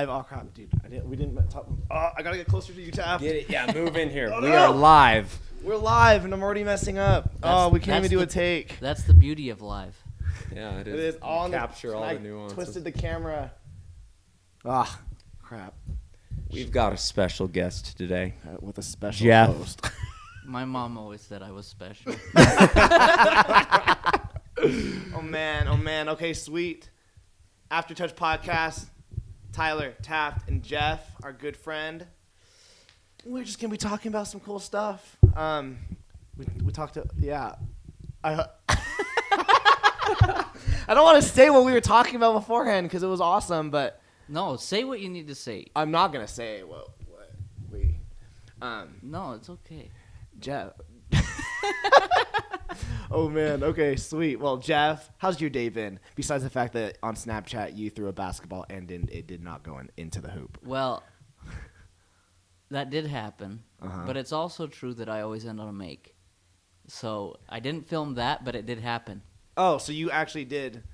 live. Oh crap, dude! We didn't talk. I gotta get closer to you, Taft. Get it? Yeah, move in here. Oh, We no. are live. We're live, and I'm already messing up. We can't even do a take. That's the beauty of live. Yeah, it is. It is on capture all I the nuances. twisted the camera. Ah, crap. We've got a special guest today. With a special Jeff. host. My mom always said I was special. Oh man. Okay, sweet. After Touch Podcast. Tyler, Taft, and Jeff, our good friend. We're just gonna be talking about some cool stuff. We talked to I don't want to say what we were talking about beforehand because it was awesome, but No, say what you need to say. I'm not gonna say what we. No, it's okay. Jeff. Oh man. Okay. Sweet. Well, Jeff, how's your day been? Besides the fact that on Snapchat you threw a basketball and it did not go into the hoop. Well, that did happen, Uh-huh. but it's also true that I always end on a make. So I didn't film that, but it did happen. Oh, so you actually did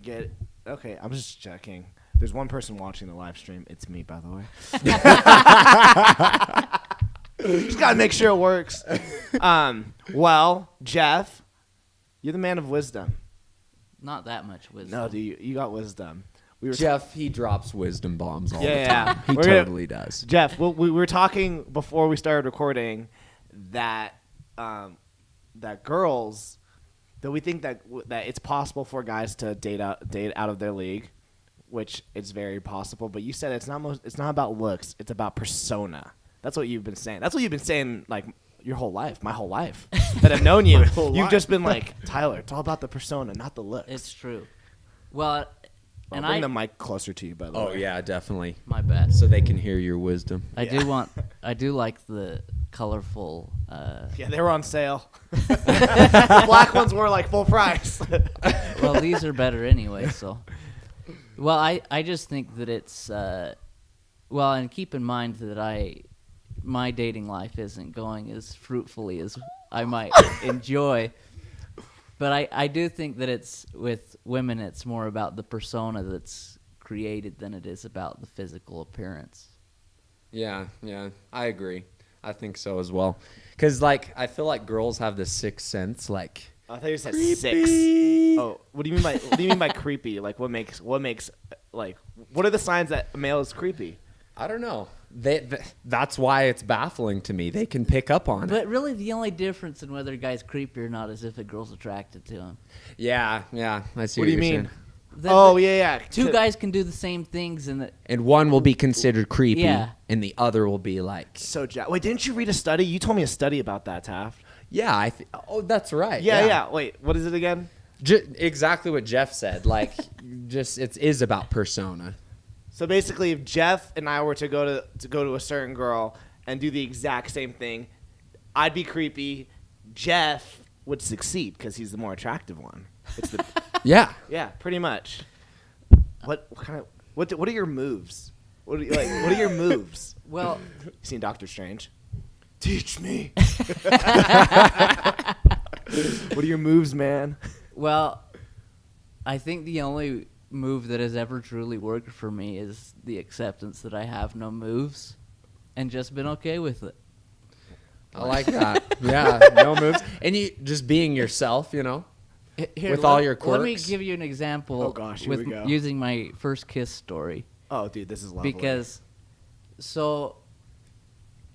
get. Okay, I'm just checking. There's one person watching the live stream. It's me, by the way. Just gotta make sure it works. Well, Jeff, you're the man of wisdom. Not that much wisdom. No, dude, you got wisdom. We were Jeff, he drops wisdom bombs all the Yeah. time. He We're gonna- totally does. Jeff, we were talking before we started recording that that girls that we think that it's possible for guys to date out of their league, which it's very possible. But you said it's not about looks; it's about persona. That's what you've been saying. That's what you've been saying like your whole life, my whole life that I've known you. You've just been like, Tyler, it's all about the persona, not the looks. It's true. Well, I'll and bring the mic closer to you, by the way. Oh, yeah, definitely. my bad. So they can hear your wisdom. I do like the colorful. Yeah, they were on sale. The black ones were like full price. Well, these are better anyway. So, well, I just think that it's well, and keep in mind that my dating life isn't going as fruitfully as I might enjoy. But I do think that it's with women, it's more about the persona that's created than it is about the physical appearance. Yeah, I agree. I think so as well. Because, like, I feel like girls have this sixth sense, like... I thought you said creepy. 6. Oh, what do you mean by creepy? Like, what makes like, what are the signs that a male is creepy? I don't know. That's why it's baffling to me. They can pick up on it. But really, the only difference in whether a guy's creepy or not is if a girl's attracted to him. Yeah, I see What what do you you're mean? saying. Yeah. Two guys can do the same things, and And one will be considered creepy, Yeah. and the other will be like... So, wait, didn't you read a study? You told me a study about that, Taft. Yeah, oh, that's right. Yeah. Wait, what is it again? Exactly what Jeff said. Like, it is about persona. So basically, if Jeff and I were to go to a certain girl and do the exact same thing, I'd be creepy. Jeff would succeed because he's the more attractive one. It's the Yeah. yeah, pretty much. What are your moves? What are your moves? well, You seen Doctor Strange? Teach me. What are your moves, man? well, I think the only move that has ever truly worked for me is the acceptance that I have no moves, and just been okay with it. I like that. Yeah, no moves. And you just being yourself, you know, with all your quirks. Let me give you an example. Oh, gosh, here with we go. using my first kiss story. Oh, dude, this is lovely. Because, so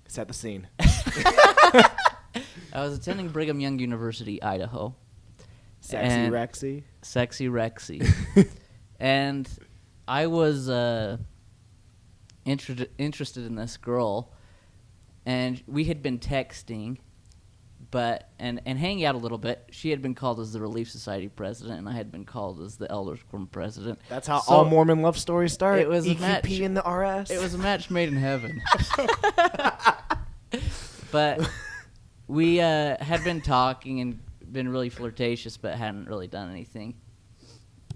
Set the scene. I was attending Brigham Young University, Idaho. Sexy And- Rexy. Sexy Rexy. And I was interested in this girl, and we had been texting, but and hanging out a little bit. She had been called as the Relief Society president, and I had been called as the Elders Quorum president. That's how So all Mormon love stories start. it was a EQP match. in the RS. It was a match made in heaven. But we had been talking and been really flirtatious, but hadn't really done anything.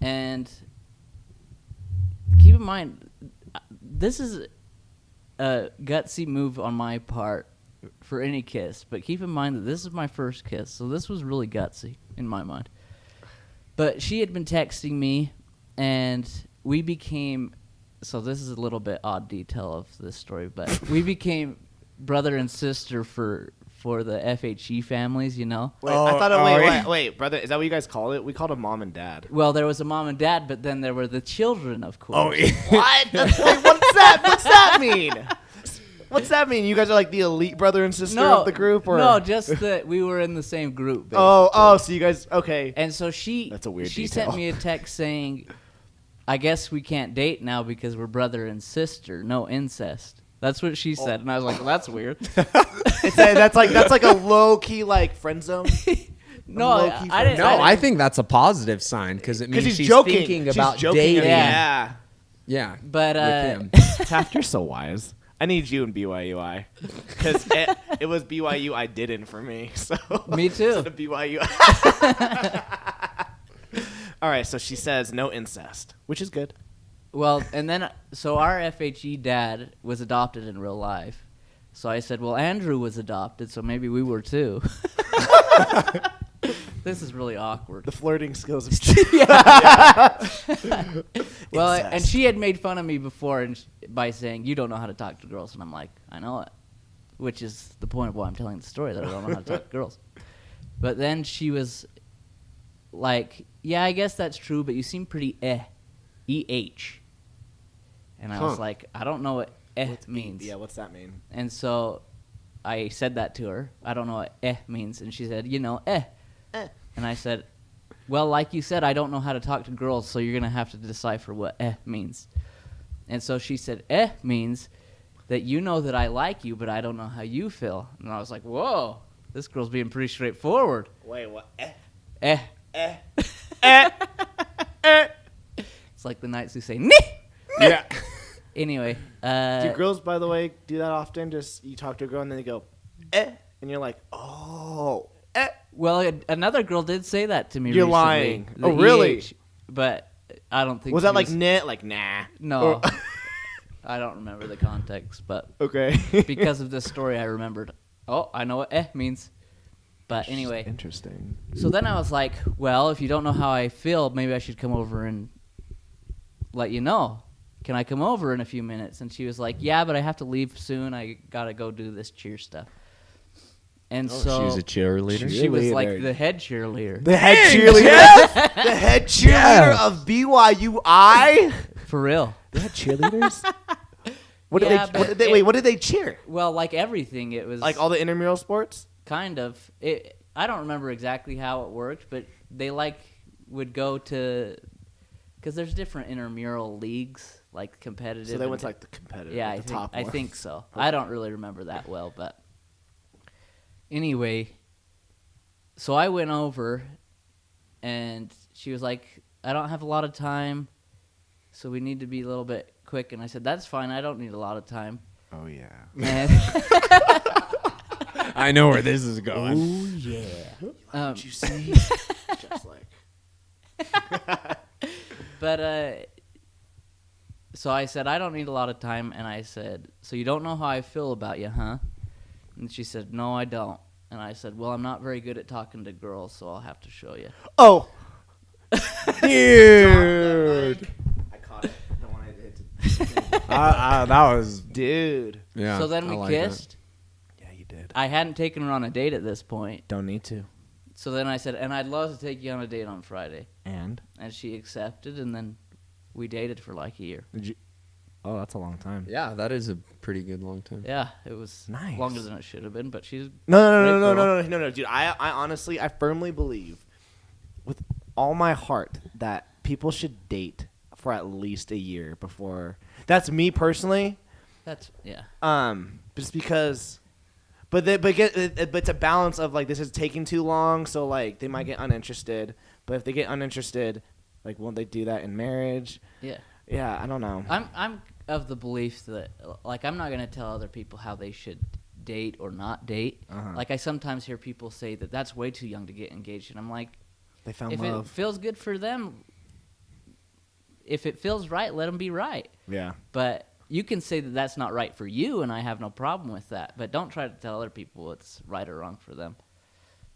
And keep in mind, this is a gutsy move on my part for any kiss, but keep in mind that this is my first kiss, so this was really gutsy in my mind. But she had been texting me, and we became so this is a little bit odd detail of this story, but we became brother and sister for the FHE families, you know. Wait, I thought it. yeah. Wait, brother. Is that what you guys call it? We called them mom and dad. Well, there was a mom and dad, but then there were the children, of course. yeah. What? Wait, what's that? What's that mean? What's that mean? You guys are like the elite brother and sister of the group, or no, just that we were in the same group. Basically. oh, so you guys okay? And so she That's a weird she detail. sent me a text saying, "I guess we can't date now because we're brother and sister, no incest." That's what she said, and I was like, well, "That's weird." That's like a low key like friend zone. No, low-key I didn't. No, I think that's a positive sign because it means Because she's joking. thinking She's about joking. dating. Yeah. Yeah. But with him. Taft, you're so wise. I need you in BYUI because it was BYU I didn't for me. So Me too. instead of BYU. All right, so she says no incest, which is good. Well, and then so our FHE dad was adopted in real life. So I said, well, Andrew was adopted, so maybe we were too. This is really awkward. The flirting skills of Well, Incest. and she had made fun of me before by saying, you don't know how to talk to girls. And I'm like, I know it. Which is the point of why I'm telling the story, that I don't know how to talk to girls. But then she was like, yeah, I guess that's true, but you seem pretty E-H. And I was Huh. like, I don't know what means. Yeah, what's that mean? And so I said that to her. I don't know what means. And she said, And I said, well, like you said, I don't know how to talk to girls, so you're going to have to decipher what means. And so she said, means that you know that I like you, but I don't know how you feel. And I was like, whoa, this girl's being pretty straightforward. Wait, what? It's like the Knights who say, Yeah. Anyway. Do girls, by the way, do that often? Just you talk to a girl and then they go, and you're like, oh, Well, another girl did say that to me You're recently. lying. The Oh, really? But I don't think Was she that like knit? Like nah. No. Or- I don't remember the context, but okay. because of this story, I remembered. Oh, I know what means. But anyway, Interesting. so then I was like, well, if you don't know how I feel, maybe I should come over and let you know. Can I come over in a few minutes? And she was like, yeah, but I have to leave soon. I got to go do this cheer stuff. And so She's a cheerleader. she was like cheerleader. the head cheerleader. The head cheerleader. The head cheerleader of BYUI. For real. They had cheerleaders. What Yeah, did but they? Wait, what did they cheer? Well, like everything, it was Like all the intramural sports? kind of. I don't remember exactly how it worked, but they would go to, because there's different intramural leagues, like competitive. So they and went to like the competitive. yeah, like the top I one. think so. I don't really remember that well, but anyway, so I went over, and she was like, I don't have a lot of time, so we need to be a little bit quick. And I said, that's fine. I don't need a lot of time. Oh yeah. And I know where this is going. Oh yeah. um, you see? Just like. But so I said, I don't need a lot of time. And I said, so you don't know how I feel about you, huh? And she said, no, I don't. And I said, well, I'm not very good at talking to girls, so I'll have to show you. Oh. Dude. I caught it. The one I did. That was. Dude. Yeah. So then we I like kissed. Yeah, you did. I hadn't taken her on a date at this point. Don't need to. So then I said, and I'd love to take you on a date on Friday. And And she accepted, and then we dated for like a year. did you? Oh, that's a long time. that. Yeah, that is a pretty good long time. Yeah, it was Nice. longer than it should have been, but she's No, dude. I honestly, I firmly believe, with all my heart, that people should date for at least a year before. That's me personally. yeah. Just because, but it's a balance of like this is taking too long, so like they might get uninterested. But if they get uninterested, like won't they do that in marriage? Yeah. Yeah, I don't know. I'm of the belief that like I'm not gonna tell other people how they should date or not date. Uh-huh. Like I sometimes hear people say that that's way too young to get engaged, and I'm like, They found if love. it feels good for them, if it feels right, let them be right. Yeah. But you can say that that's not right for you, and I have no problem with that. But don't try to tell other people what's right or wrong for them.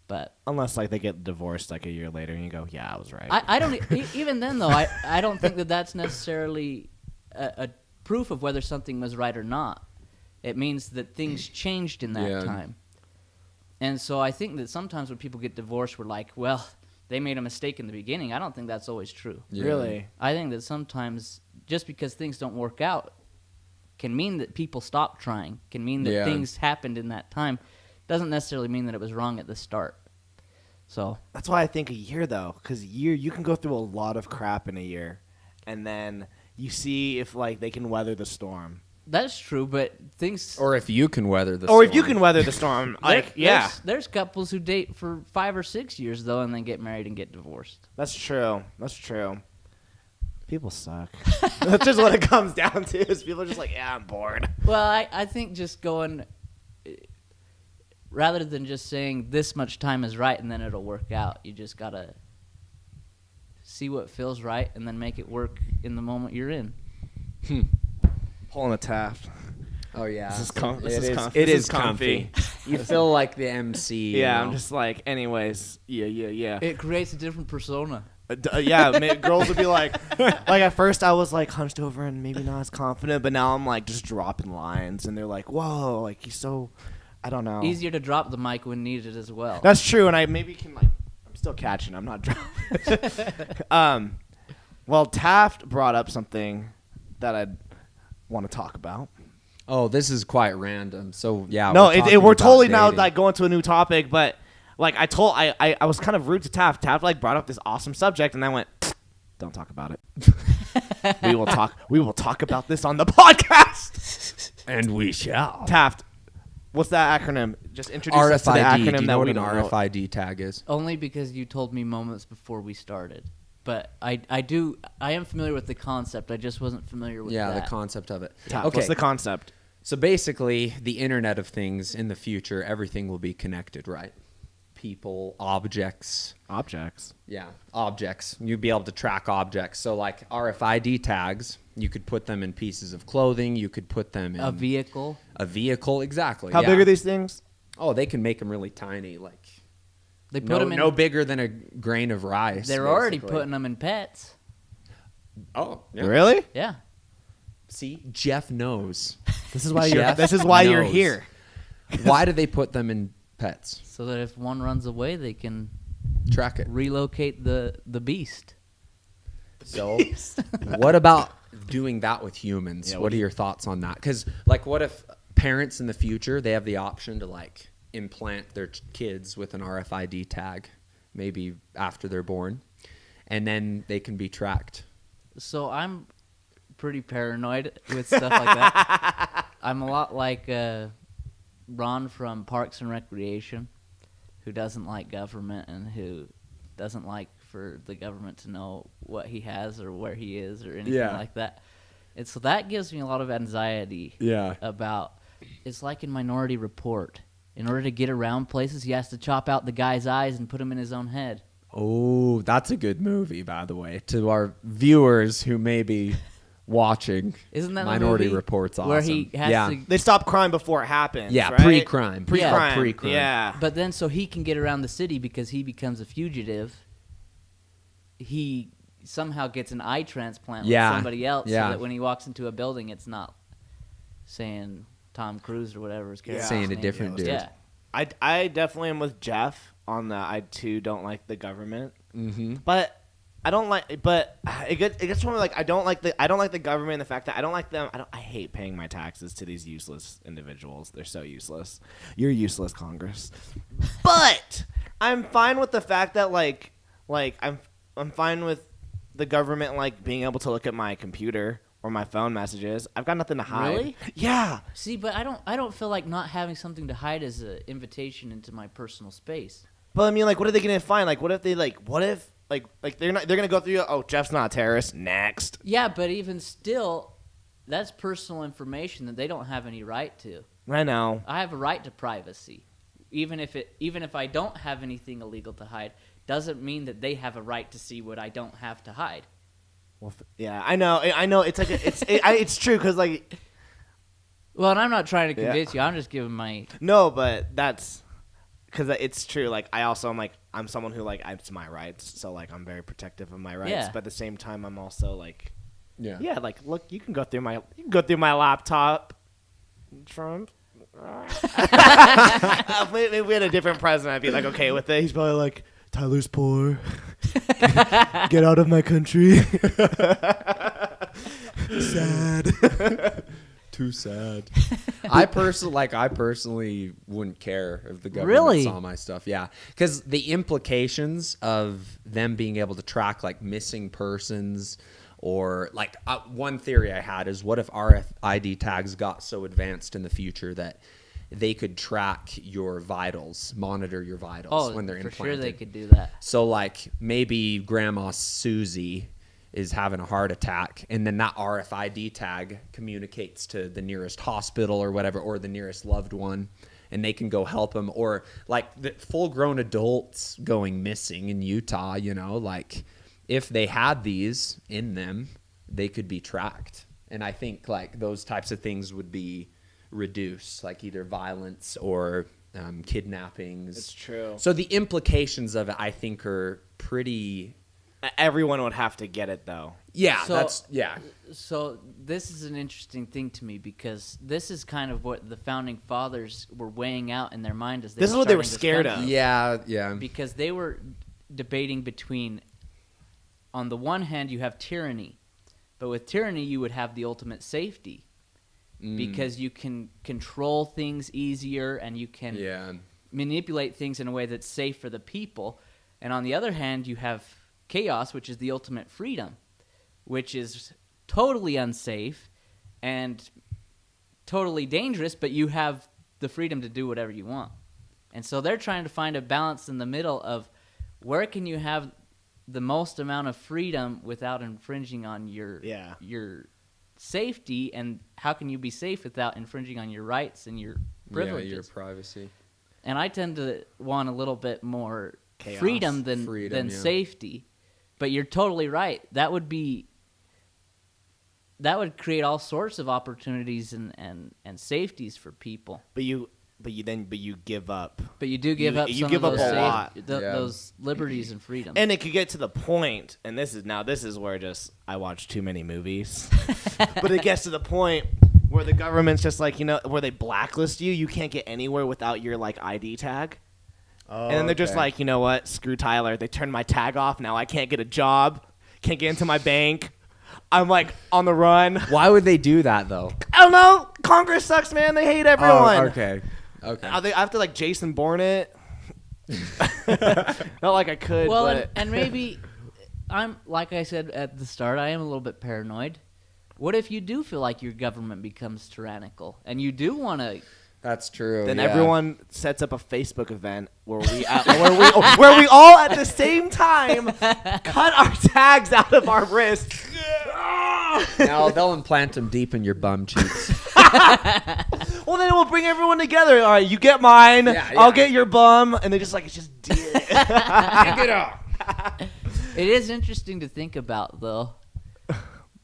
But Unless like they get divorced like a year later and you go, yeah, I was right. I don't even then though I don't think that that's necessarily a proof of whether something was right or not. It means that things changed in that time. And so I think that sometimes when people get divorced, we're like, well, they made a mistake in the beginning. I don't think that's always true. Yeah. Really? I think that sometimes just because things don't work out can mean that people stop trying, can mean that things happened in that time. Doesn't necessarily mean that it was wrong at the start. So That's why I think a year, though, because you can go through a lot of crap in a year, and then you see if like they can weather the storm. that's true, but things... Or if you can weather the Or storm. if you can weather the storm, like, yeah. There's couples who date for 5 or 6 years, though, and then get married and get divorced. That's true. That's true. People suck. That's just what it comes down to. Is people are just like, yeah, I'm bored. Well, I think just going... Rather than just saying this much time is right and then it'll work out, you just got to see what feels right and then make it work in the moment you're in. Pulling a Taft. Oh yeah, This is comfy. It is comfy. You feel like the MC. Yeah, you know? I'm just like, anyways, yeah. It creates a different persona. Girls would be like at first I was like hunched over and maybe not as confident, but now I'm like just dropping lines, and they're like, whoa, like he's so, I don't know. Easier to drop the mic when needed as well. That's true, and I maybe can like, I'm still catching, I'm not dropping. Well, Taft brought up something that I'd want to talk about. Oh, this is quite random. So yeah. No, we're about totally now dating. like going to a new topic, but like I was kind of rude to Taft. Taft like brought up this awesome subject, and I went, don't talk about it. We will talk about this on the podcast. And we shall. Taft, what's that acronym? Just introduce us to the RFID. acronym Do you know that what we an don't know. RFID tag is? Only because you told me moments before we started. But I am familiar with the concept. I just wasn't familiar with that. The concept of it. Taft, Okay. what's the concept? So basically, the Internet of Things in the future, everything will be connected, right? People, objects. Objects. Yeah, objects. You'd be able to track objects. So like RFID tags, you could put them in pieces of clothing. You could put them in A vehicle. A vehicle, exactly. How yeah. big are these things? Oh, they can make them really tiny, like They put them in. no bigger than a grain of rice. They're already basically. putting them in pets. Oh, yeah. Really? Yeah. See, Jeff knows. This is why Jeff you're knows. here. Why do they put them in pets? So that if one runs away, they can Track it. relocate the beast. So, what about doing that with humans? Yeah, what are your thoughts on that? Because, like, what if parents in the future, they have the option to, like, implant their kids with an RFID tag, maybe after they're born, and then they can be tracked? So I'm pretty paranoid with stuff like that. I'm a lot like Ron from Parks and Recreation, who doesn't like government and who doesn't like for the government to know what he has or where he is or anything Yeah. like that. And so that gives me a lot of anxiety Yeah. about, it's like in Minority Report. In order to get around places, he has to chop out the guy's eyes and put them in his own head. Oh, that's a good movie, by the way. To our viewers who may be watching, Isn't that the Minority movie Report's awesome. where he has yeah. to... They stop crime before it happens. Yeah, right? pre-crime. Pre-crime. Pre-crime. Yeah. But then so he can get around the city because he becomes a fugitive. He somehow gets an eye transplant Yeah. with somebody else Yeah. so that when he walks into a building, it's not saying Tom Cruise or whatever his character's Saying a name different is. dude. Yeah. I definitely am with Jeff on the I too don't like the government. Mm-hmm. But I don't like. But it gets to me like I don't like the government and the fact that I don't like them. I hate paying my taxes to these useless individuals. They're so useless. You're useless, Congress. But I'm fine with the fact that like I'm fine with the government like being able to look at my computer or my phone messages. I've got nothing to hide. Really? Yeah. See, but I don't feel like not having something to hide is an invitation into my personal space. But I mean, like, what are they gonna find? Like, what if they're gonna go through? Oh, Jeff's not a terrorist. Next. Yeah, but even still, that's personal information that they don't have any right to. I know. I have a right to privacy. Even if I don't have anything illegal to hide, doesn't mean that they have a right to see what I don't have to hide. Well, yeah, I know. It's like it's true because like Well, and I'm not trying to Yeah. convince you. I'm just giving my... no, but that's because it's true. Like I also am like I'm someone who like it's my rights, so like I'm very protective of my rights. Yeah. But at the same time, I'm also like Yeah, like look, you can go through my laptop, Trump. Maybe we had a different president, I'd be like okay with it. He's probably like, Tyler's poor. Get out of my country. Sad. Too sad. I personally wouldn't care if the government Really? saw my stuff. Yeah, because the implications of them being able to track like missing persons, or like one theory I had is, what if RFID tags got so advanced in the future that they could track your vitals, monitor your vitals when they're for implanted? sure they could do that. So like maybe Grandma Susie is having a heart attack, and then that RFID tag communicates to the nearest hospital or whatever, or the nearest loved one, and they can go help them. Or like the full-grown adults going missing in Utah, like if they had these in them, they could be tracked. And I think like those types of things would be reduced, like either violence or kidnappings. It's true. So the implications of it, I think, are pretty... Everyone would have to get it though. Yeah, So- yeah. So this is an interesting thing to me, because this is kind of what the founding fathers were weighing out in their mind as This is what they were starting this scared country. of. Yeah. Because they were debating between, on the one hand, you have tyranny, but with tyranny you would have the ultimate safety, because you can control things easier and you can manipulate things in a way that's safe for the people. And on the other hand, you have chaos, which is the ultimate freedom, which is totally unsafe and totally dangerous, but you have the freedom to do whatever you want. And so they're trying to find a balance in the middle of where can you have the most amount of freedom without infringing on your safety, and how can you be safe without infringing on your rights and your privileges. Yeah, your privacy. And I tend to want a little bit more Chaos. freedom than Yeah. safety. But you're totally right. That would create all sorts of opportunities and safeties for people. But you give up. But you do give up you some give of up those a lot. those liberties and freedom. And it could get to the point, and this is where I watch too many movies. But it gets to the point where the government's just like, where they blacklist you. You can't get anywhere without your like ID tag. Oh, And then they're just like, you know what? Screw Tyler. They turned my tag off. Now I can't get a job. Can't get into my bank. I'm like on the run. Why would they do that though? I don't know. Congress sucks, man. They hate everyone. Oh, okay. I have to like Jason Bourne it. Not like I could. Well, but and maybe I'm, like I said at the start, I am a little bit paranoid. What if you do feel like your government becomes tyrannical and you do want to? That's true. then yeah. everyone sets up a Facebook event where we all at the same time cut our tags out of our wrists. Now they'll implant them deep in your bum cheeks. Well, then we'll bring everyone together. All right, you get mine. Yeah. I'll get your bum, and they just like it's just. Pick it up. It is interesting to think about, though,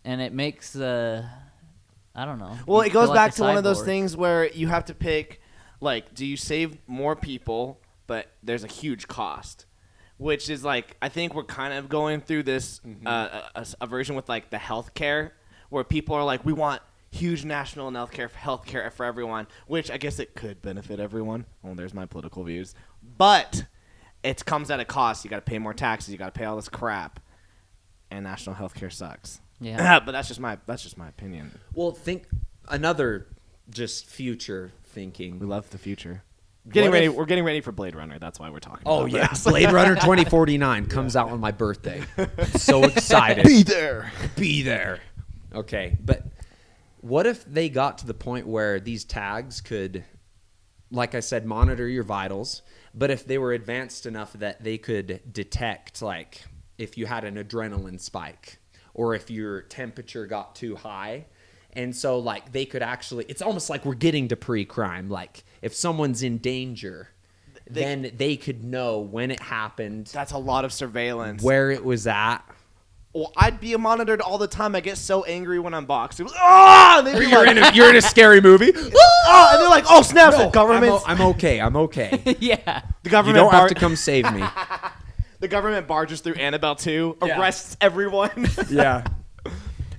and it makes I don't know. Well, you it goes feel back like a to one of those cyborg. things where you have to pick, like, do you save more people, but there's a huge cost, which is like I think we're kind of going through this a version with like the healthcare, where people are like, we want huge national healthcare for everyone, which I guess it could benefit everyone. Well, there's my political views, but it comes at a cost. You got to pay more taxes. You got to pay all this crap, and national healthcare sucks. Yeah. But that's just my opinion. Well, think another just future thinking. We love the future. What if- We're getting ready for Blade Runner. That's why we're talking. Oh about yeah, this. Blade Runner 2049 comes out on my birthday. So excited. there. Be there. Okay, but what if they got to the point where these tags could, like I said, monitor your vitals, but if they were advanced enough that they could detect, like, if you had an adrenaline spike or if your temperature got too high. And so, like, they could actually, it's almost like we're getting to pre-crime. Like, if someone's in danger, then they could know when it happened, That's a lot of surveillance. where it was at. Well, I'd be monitored all the time. I get so angry when I'm boxing. Oh! And You're in a scary movie. oh! And they're like, oh, snap, the government. I'm okay. I'm okay. Yeah. The You government don't have to come save me. The government barges through Annabelle 2, Yeah. arrests everyone. Yeah.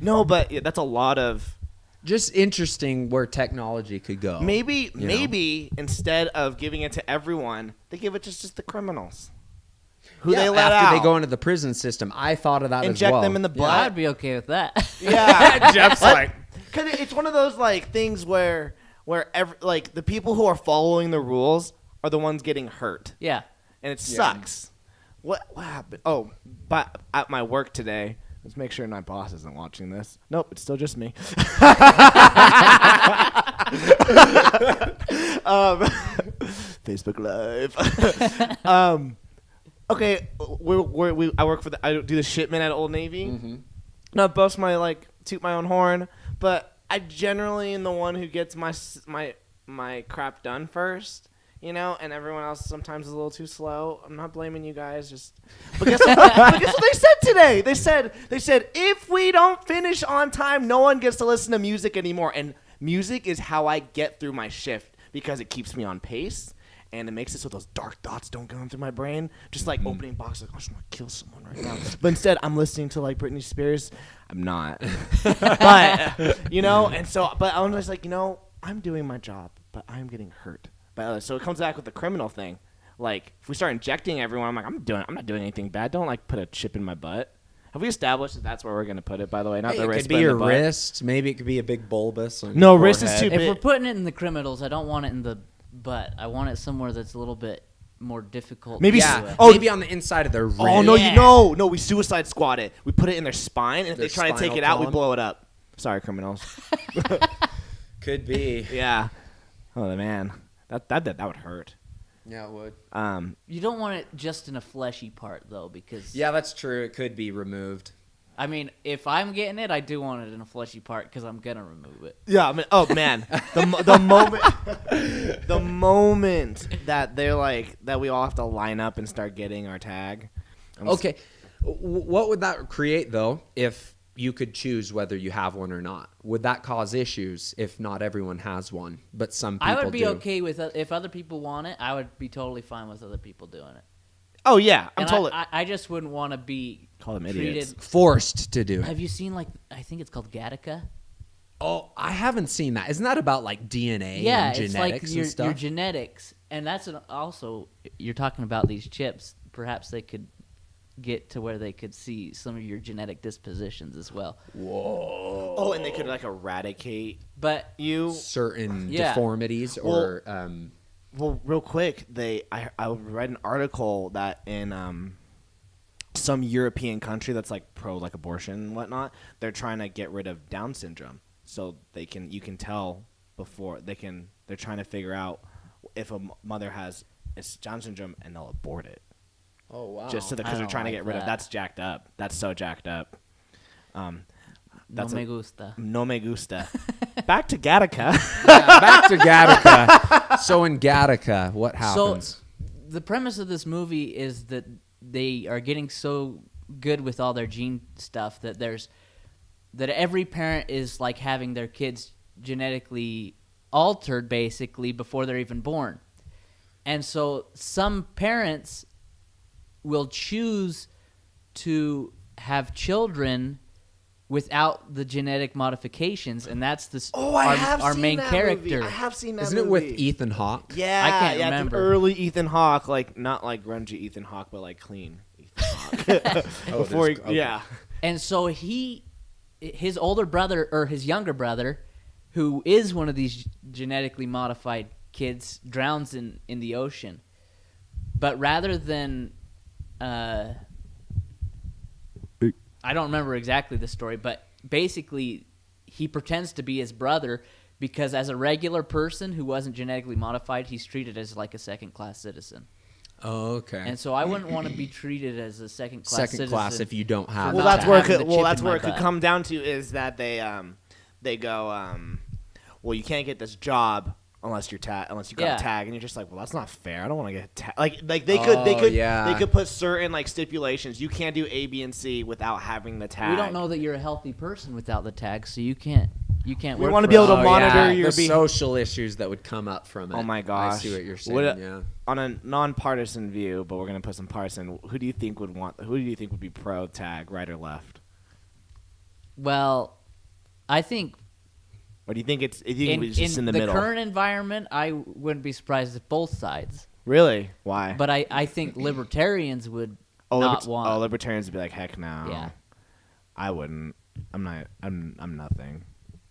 No, but that's a lot of. Just interesting where technology could go. Maybe instead of giving it to everyone, they give it to just the criminals. Who Yeah, they let after out. they go into the prison system. I thought of that as Inject well. them in the butt. I'd be okay with that. Yeah. Jeff's like, Because it's one of those like things where like the people who are following the rules are the ones getting hurt, Yeah. and it sucks. What happened? Oh, but at my work today, let's make sure my boss isn't watching this. Nope, it's still just me. Facebook Live. Okay, I work for I do the shipment at Old Navy. mm-hmm. Not boast my toot my own horn, but I generally am the one who gets my crap done first. And everyone else sometimes is a little too slow. I'm not blaming you guys. But guess what they said today? They said if we don't finish on time, no one gets to listen to music anymore. And music is how I get through my shift because it keeps me on pace and it makes it so those dark thoughts don't go into my brain. Just like opening boxes, I just want to kill someone right now. But instead, I'm listening to Britney Spears. I'm not, but but I'm just like I'm doing my job, but I'm getting hurt. So it comes back with the criminal thing. Like, if we start injecting everyone, I'm like, I'm not doing anything bad. Don't put a chip in my butt. Have we established that that's where we're gonna put it? By the way, not the wrist. It could be your wrist. Maybe it could be a big bulbous. On no, your wrist is forehead. too big. If we're putting it in the criminals, I don't want it in the butt. I want it somewhere that's a little bit more difficult. Maybe maybe on the inside of their wrist. Oh no, Yeah. no, we suicide squad it. We put it in their spine, and if Their they try to take spinal it out, we column? blow it up. Sorry, criminals. Could be. Yeah. Oh man, that would hurt. Yeah, it would. You don't want it just in a fleshy part though, because Yeah, that's true. It could be removed. I mean, if I'm getting it, I do want it in a fleshy part because I'm gonna remove it. Yeah, I mean, oh man, the moment that they're like that, we all have to line up and start getting our tag. Okay, what would that create though if you could choose whether you have one or not? Would that cause issues if not everyone has one, but some people I would be do? okay with if other people want it. I would be totally fine with other people doing it. Oh yeah, I'm And totally I just wouldn't want to be call them treated. idiots. Forced to do it. Have you seen I think it's called Gattaca? Oh, I haven't seen that. Isn't that about like DNA Yeah, and it's like genetics your and stuff? genetics, and that's also you're talking about these chips. Perhaps they could get to where they could see some of your genetic dispositions as well. Whoa. Oh, and they could eradicate But you. Certain Yeah. deformities or Well, real quick, I read an article that in some European country that's pro abortion and whatnot, they're trying to get rid of Down syndrome, so you can tell before they're trying to figure out if a mother has Down syndrome and they'll abort it. oh wow. Just because they're trying to get rid of. That's jacked up. That's so jacked up. That's no me gusta. No me gusta. Back to Gattaca. Back to Gattaca. So in Gattaca, what happens? So the premise of this movie is that they are getting so good with all their gene stuff that every parent is having their kids genetically altered basically before they're even born. And so some parents will choose to have children without the genetic modifications, and that's our main character. Movie. I have seen that. Isn't movie. it with Ethan Hawke? Yeah, I can't yeah, remember. It's an early Ethan Hawke, not grungy Ethan Hawke, but clean Ethan Hawke. Before okay. yeah. And so his older brother or his younger brother, who is one of these genetically modified kids, drowns in the ocean. But rather than I don't remember exactly the story, but basically he pretends to be his brother because as a regular person who wasn't genetically modified, he's treated as a second-class citizen. Oh, okay. And so I wouldn't want to be treated as a second-class citizen. Second class if you don't have Well, not that's where it having could. the Well, chip that's in where my it could butt. come down to is that they go, well, you can't get this job unless you're unless you got Yeah. a tag, and you're just well, that's not fair. I don't want to get a tag. They could put certain stipulations. You can't do A, B, and C without having the tag. We don't know that you're a healthy person without the tag, so you can't We work wanna for be able us. to monitor yeah, your the social issues that would come up from it. Oh my gosh! I see what you're saying. Yeah. On a nonpartisan view, but we're gonna put some partisan. Who do you think would be pro tag, right or left? Well, I think Or do you think it's just in the middle? current environment, I wouldn't be surprised if both sides. Really? Why? But I think libertarians would not want. Oh, libertarians would be like, heck no. Yeah. I wouldn't. I'm not. I'm nothing.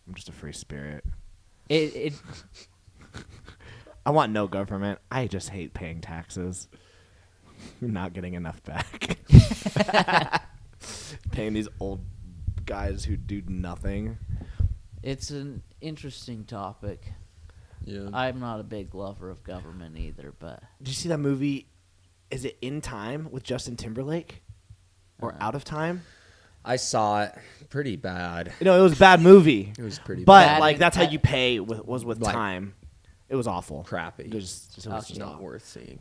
I'm just a free spirit. It I want no government. I just hate paying taxes. Not getting enough back. Paying these old guys who do nothing. It's an interesting topic. Yeah. I'm not a big lover of government either, but Did you see that movie? Is it In Time with Justin Timberlake? Or Out of Time? I saw it. Pretty bad. You know, it was a bad movie. It was pretty But bad. like that's how Bad. you pay was with Like- time. It was awful. crappy. It was just Okay. Not worth seeing.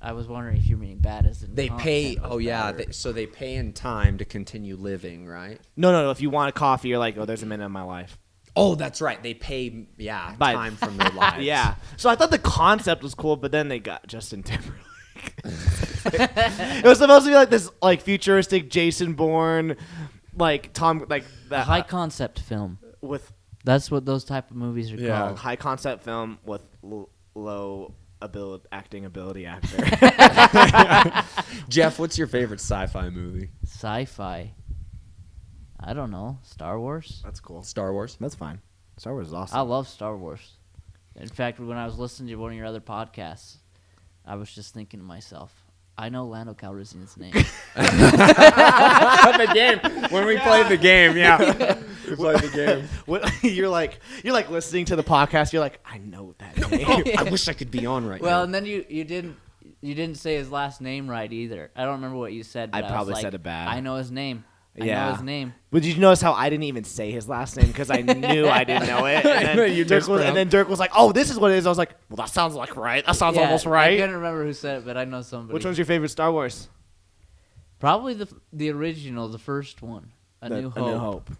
I was wondering if you're meaning bad as in They pay. content was Oh yeah. bad or- So they pay in time to continue living, right? No. If you want a coffee, you're like, oh, there's a minute of my life. Oh, that's right. They pay. Yeah, By- time from their lives. Yeah. So I thought the concept was cool, but then they got Justin Timberlake. It was supposed to be like this, like futuristic Jason Bourne, like Tom, like a that high concept film. with That's what those type of movies are Yeah. called. high concept film with low acting ability actor. Jeff, what's your favorite sci-fi movie? Sci-fi. I don't know. Star Wars. That's cool. Star Wars. That's fine. Star Wars is I awesome. love Star Wars. In fact, when I was listening to one of your other podcasts, I was just thinking to myself, I know Lando Calrissian's name. The game. When we played the game, yeah. We played the game. What, you're like listening to the podcast. You're like, I know that name. I wish I could be on right Well, now. and then you didn't say his last name right either. I don't remember what you said. But I was probably like, said it bad. I know his name. I Yeah. know his name. But did you notice how I didn't even say his last name because I knew I didn't know it? And then, You Dirk was like, "Oh, this is what it is." I was like, "Well, that sounds like right. That sounds Yeah, almost I right." couldn't remember who said it, but I know somebody. Which one's your favorite Star Wars? Probably the original, the first one, A New Hope.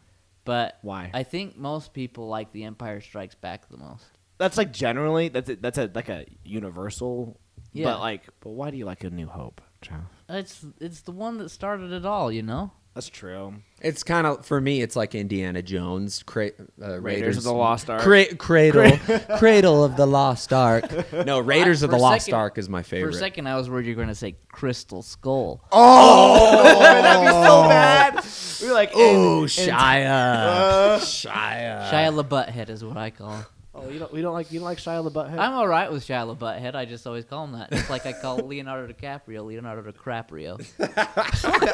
But Why? I think most people like The Empire Strikes Back the most. That's like generally that's a universal. Yeah. But why do you like A New Hope, Jeff? It's the one that started it all, you know. That's true. It's kind of, for me, it's like Indiana Jones, Raiders of the Lost Ark. Cradle of the Lost Ark. No, Raiders of For the a Lost second- Ark is my For favorite. a second, I was worried you were going to say Crystal Skull. Oh, that'd be so bad. We were like, Oh, and- Shia. Shia LaButthead is what I call him. Oh, you don't like Shia LaBeouf? I'm all right with Shia LaButthead. I just always call him that. It's like I call Leonardo DiCaprio Leonardo DiCaprio.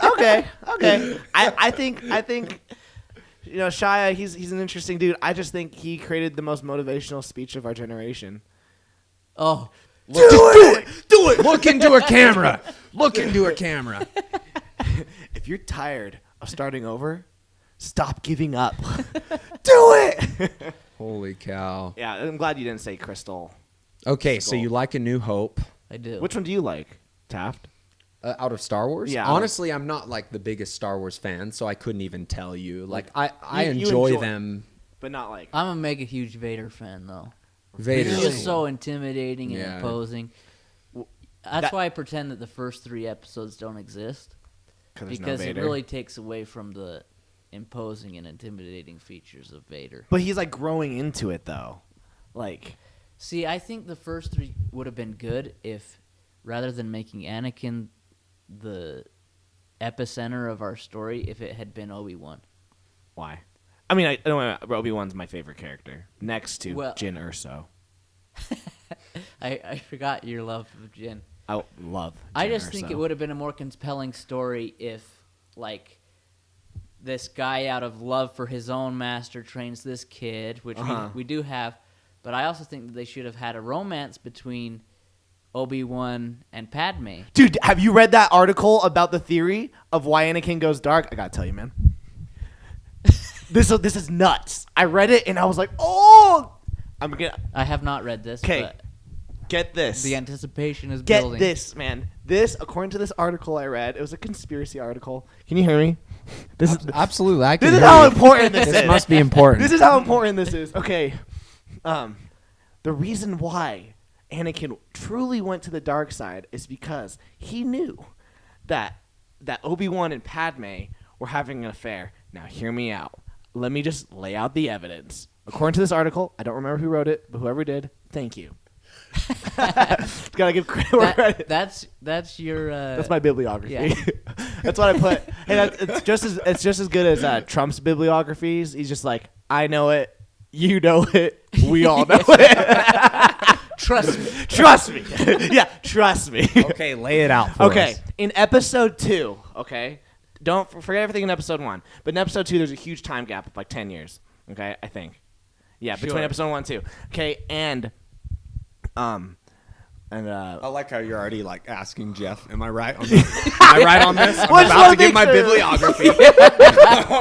Okay. I think you know Shia. He's an interesting dude. I just think he created the most motivational speech of our generation. Oh, Do it. Look into a camera. Look into a camera. If you're tired of starting over, stop giving up. Do it. Holy cow. Yeah, I'm glad you didn't say Crystal. Okay, so you like A New Hope I do. Which one do you like, Taft? out of Star Wars? Yeah. Honestly, I'm not like the biggest Star Wars fan, so I couldn't even tell you. Like I You enjoy them. But not like. I'm a mega huge Vader fan though. Vader. He's Really? just so intimidating and Yeah. imposing. W- That's that- why I pretend that the first 3 episodes don't exist, there's no because it Vader. really takes away from the imposing and intimidating features of Vader. But he's like growing into it though. Like. See, I think the first 3 would have been good if, rather than making Anakin the epicenter of our story, if it had been Obi-Wan. Why? I mean, I don't know. Obi-Wan's my favorite character, next to Well- Jyn Erso. I forgot your love of Jin. I love. I Jyn just think Erso. it would have been a more compelling story if, like, this guy out of love for his own master trains this kid, which we do have. But I also think that they should have had a romance between Obi-Wan and Padme. Dude, have you read that article about the theory of why Anakin goes dark? I gotta tell you, man. This is nuts. I read it and I was like, oh, I'm gonna I have not read this, 'Kay. but get this. the anticipation is Get building. this, man. This, according to this article I read, it was a conspiracy article. Can you hear me? This is Absolutely. I can this is hear how you. important this This is. must be important. This is how important this is. Okay. The reason why Anakin truly went to the dark side is because he knew that Obi-Wan and Padme were having an affair. Now, hear me out. let me just lay out the evidence. According to this article, I don't remember who wrote it, but whoever did, thank you. Gotta give credit where credit. That's your. That's my bibliography. Yeah. That's what I put. Hey, it's just as good as Trump's bibliographies. He's just like, I know it, you know it, we all know it. Trust me. Trust me. Yeah, trust me. Okay, lay it out for Okay, us. in episode 2, okay, don't forget everything in episode 1. But in episode 2, there's a huge time gap of like 10 years. Okay, I think. Yeah, between Sure. episode 1 and 2. Okay, and I like how you're already like asking Jeff, am I right on this? Am I right on this? I'm Well, I just about wanna to give make my sure. bibliography.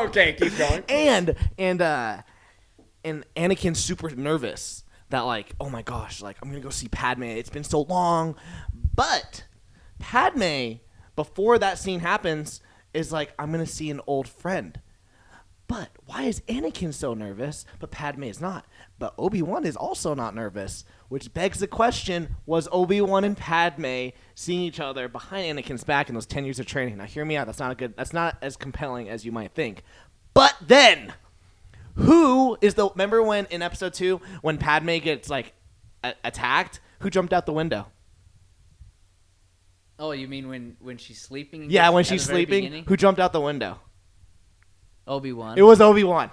Okay, keep going. And Anakin's super nervous that like, oh my gosh, like I'm gonna go see Padme. It's been so long, but Padme, before that scene happens, is like, I'm gonna see an old friend. But why is Anakin so nervous, but Padme is not? But Obi-Wan is also not nervous, which begs the question, was Obi-Wan and Padme seeing each other behind Anakin's back in those 10 years of training? Now, hear me out. That's not as compelling as you might think. But then, remember when in episode 2, when Padme gets, like, attacked, who jumped out the window? Oh, you mean when she's sleeping? Yeah, when at she's the very sleeping, beginning? who jumped out the window? Obi-Wan. It was Obi-Wan.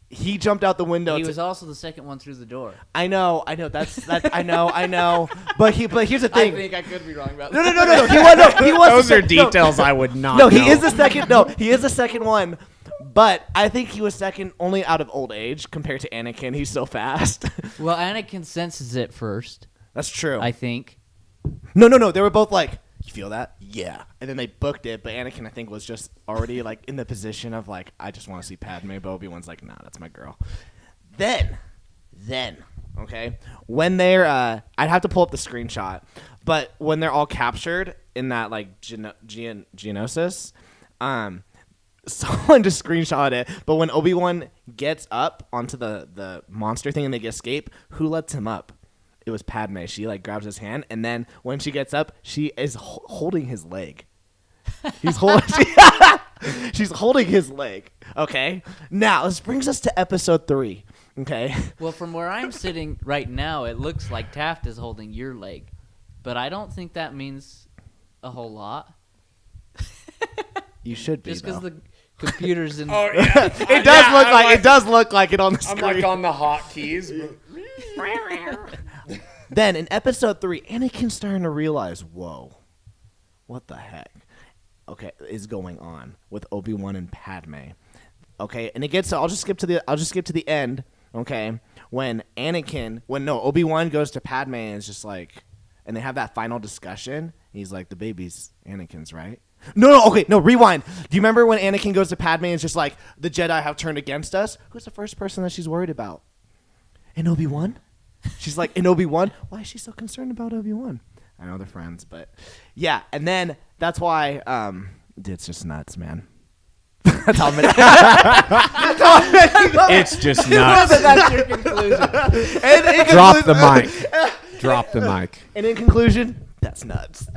He jumped out the window. He was also the second one through the door. I know. That's I know. But here's the thing. I think I could be wrong about No. that. He was. Those the are sec- no. details I would not No, know. he is the second. No, he is the second one. But I think he was second only out of old age compared to Anakin. He's so fast. Well, Anakin senses it first, That's true. I think. No. They were both like, you feel that? Yeah. And then they booked it. But Anakin, I think, was just already like in the position of like, I just want to see Padme. But Obi-Wan's like, nah, that's my girl. Then, okay, when they're, I'd have to pull up the screenshot, but when they're all captured in that like Geonosis, someone just screenshot it. But when Obi-Wan gets up onto the monster thing and they escape, who lets him up? It was Padme. She like grabs his hand, and then when she gets up, she is holding his leg. She's holding his leg. Okay. Now this brings us to episode 3. Okay. Well, from where I'm sitting right now, it looks like Taft is holding your leg. But I don't think that means a whole lot. You should be. Just because though. the computer's in... Oh, yeah. It does look like it on the I'm screen. like on the hotkeys. Then in episode 3, Anakin's starting to realize, whoa, what the heck, okay, is going on with Obi-Wan and Padme. Okay, and it gets. I'll just skip to the end. Okay, when Obi-Wan goes to Padme and is just like, and they have that final discussion. He's like, the baby's Anakin's, right? No, rewind. Do you remember when Anakin goes to Padme and is just like, the Jedi have turned against us? Who's the first person that she's worried about? And Obi-Wan? She's like, in Obi-Wan? Why is she so concerned about Obi-Wan? I know they're friends, but yeah. And then that's why it's just nuts, man. That's how many. It's just nuts. That's your conclusion. Drop the mic. Drop the mic. And in conclusion, that's nuts.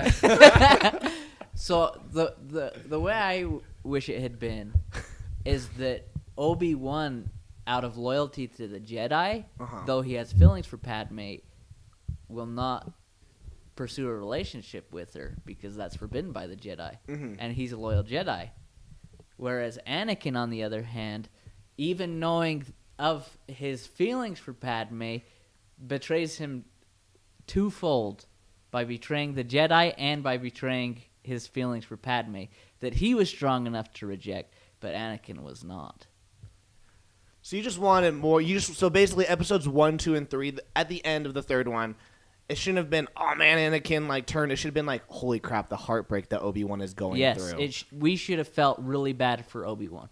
So the way I wish it had been is that Obi-Wan, out of loyalty to the Jedi, though he has feelings for Padme, will not pursue a relationship with her because that's forbidden by the Jedi. And he's a loyal Jedi. Whereas Anakin, on the other hand, even knowing of his feelings for Padme, betrays him twofold by betraying the Jedi and by betraying his feelings for Padme that he was strong enough to reject, but Anakin was not. So you just wanted more. So basically, episodes 1, 2, and 3. At the end of the third one, it shouldn't have been, oh man, Anakin like turned. It should have been like, holy crap, the heartbreak that Obi-Wan is going Yes, through. we should have felt really bad for Obi-Wan.